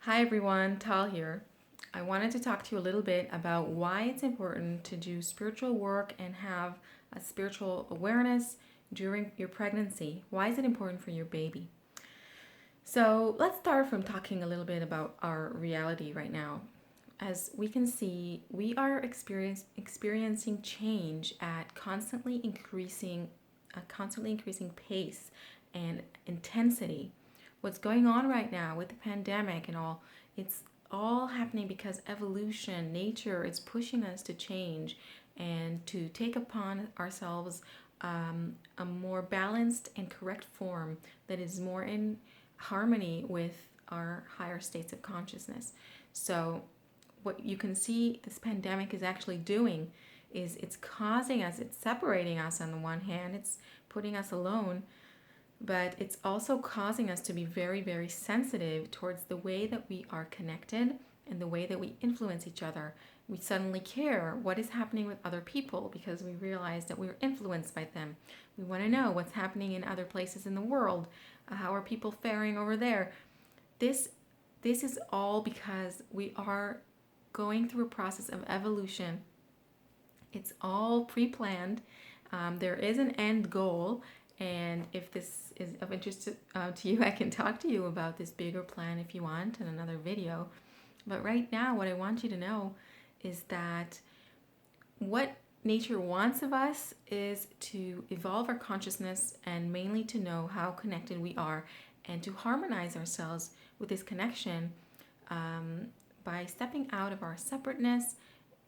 Hi everyone, Tal here. I wanted to talk to you a little bit about why it's important to do spiritual work and have a spiritual awareness during your pregnancy. Why is it important for your baby? So let's start from talking a little bit about our reality right now. As we can see, we are experiencing change at constantly increasing pace and intensity. What's going on right now with the pandemic and all, it's all happening because evolution, nature is pushing us to change and to take upon ourselves a more balanced and correct form that is more in harmony with our higher states of consciousness. So, what you can see this pandemic is actually doing is it's separating us on the one hand, it's putting us alone, but it's also causing us to be very, very sensitive towards the way that we are connected and the way that we influence each other. We suddenly care what is happening with other people because we realize that we're influenced by them. We want to know what's happening in other places in the world. How are people faring over there? This this is all because we are going through a process of evolution. It's all pre-planned. There is an end goal, and if this is of interest to you, I can talk to you about this bigger plan if you want in another video. But right now, what I want you to know is that what nature wants of us is to evolve our consciousness and mainly to know how connected we are and to harmonize ourselves with this connection by stepping out of our separateness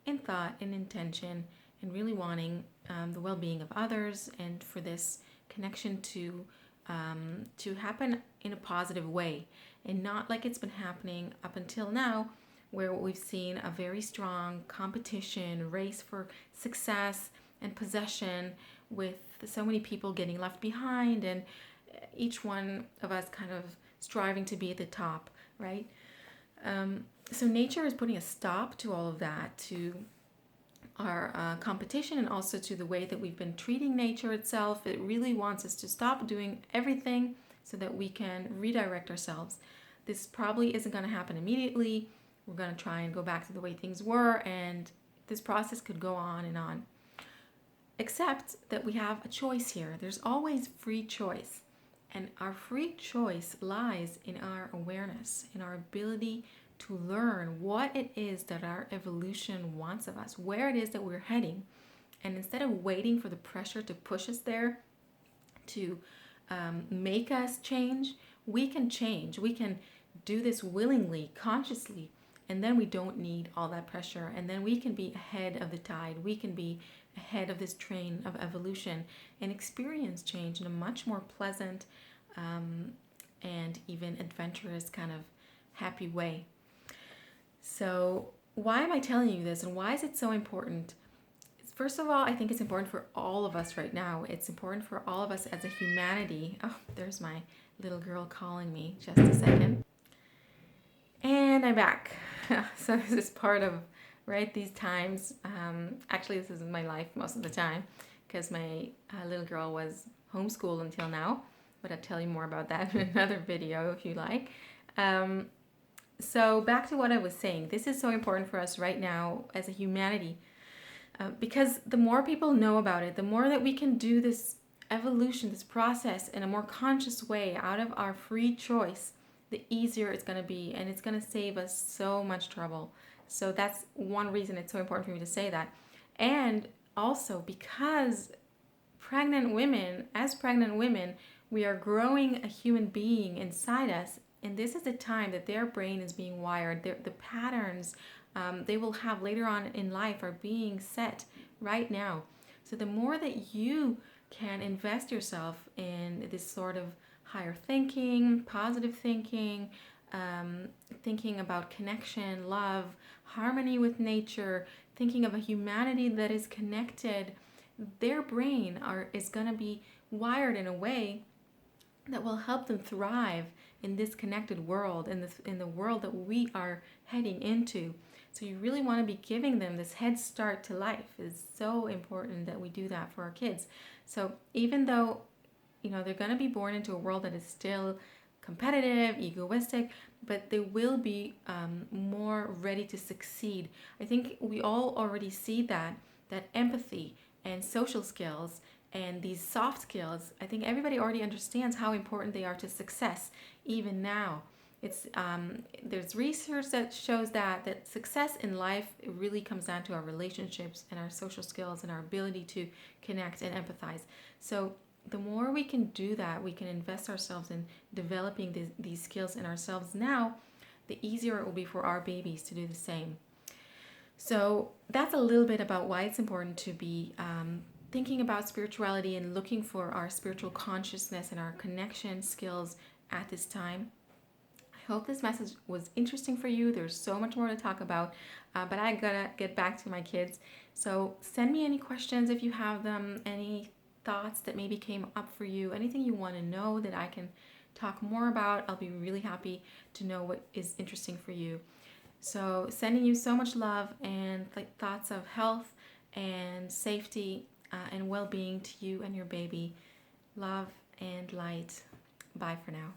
in thought and intention and really wanting the well-being of others and for this connection to happen in a positive way and not like it's been happening up until now, where we've seen a very strong competition, race for success and possession, with so many people getting left behind and each one of us kind of striving to be at the top, right? So nature is putting a stop to all of that, to our competition, and also to the way that we've been treating nature itself. It really wants us to stop doing everything so that we can redirect ourselves. This probably isn't going to happen immediately. We're going to try and go back to the way things were, and this process could go on and on. Except that we have a choice here. There's always free choice. And our free choice lies in our awareness, in our ability to learn what it is that our evolution wants of us, where it is that we're heading. And instead of waiting for the pressure to push us there, to make us change, we can change. We can do this willingly, consciously, and then we don't need all that pressure. And then we can be ahead of the tide. We can be ahead of this train of evolution and experience change in a much more pleasant and even adventurous kind of happy way. So why am I telling you this and why is it so important? First of all, I think it's important for all of us right now. It's important for all of us as a humanity. Oh, there's my little girl calling me. Just a second. And I'm back. So this is part of, right, these times. Actually, this is my life most of the time because my little girl was homeschooled until now. But I'll tell you more about that in another video if you like. So back to what I was saying. This is so important for us right now as a humanity because the more people know about it, the more that we can do this evolution, this process in a more conscious way out of our free choice, the easier it's going to be, and it's going to save us so much trouble. So that's one reason it's so important for me to say that. And also because as pregnant women, we are growing a human being inside us, and this is the time that their brain is being wired. The patterns they will have later on in life are being set right now. So the more that you can invest yourself in this sort of higher thinking, positive thinking, thinking about connection, love, harmony with nature, thinking of a humanity that is connected, their brain is going to be wired in a way that will help them thrive in this connected world, in the world that we are heading into. So you really want to be giving them this head start to life. It's so important that we do that for our kids. So even though they're going to be born into a world that is still competitive, egoistic, but they will be more ready to succeed. I think we all already see that empathy and social skills and these soft skills, I think everybody already understands how important they are to success even now. It's there's research that shows that success in life, it really comes down to our relationships and our social skills and our ability to connect and empathize. So the more we can do that, we can invest ourselves in developing these skills in ourselves now, the easier it will be for our babies to do the same. So that's a little bit about why it's important to be thinking about spirituality and looking for our spiritual consciousness and our connection skills at this time. I hope this message was interesting for you. There's so much more to talk about, but I gotta get back to my kids. So send me any questions if you have them, any thoughts that maybe came up for you, anything you want to know that I can talk more about. I'll be really happy to know what is interesting for you. So sending you so much love and thoughts of health and safety and well-being to you and your baby. Love and light. Bye for now.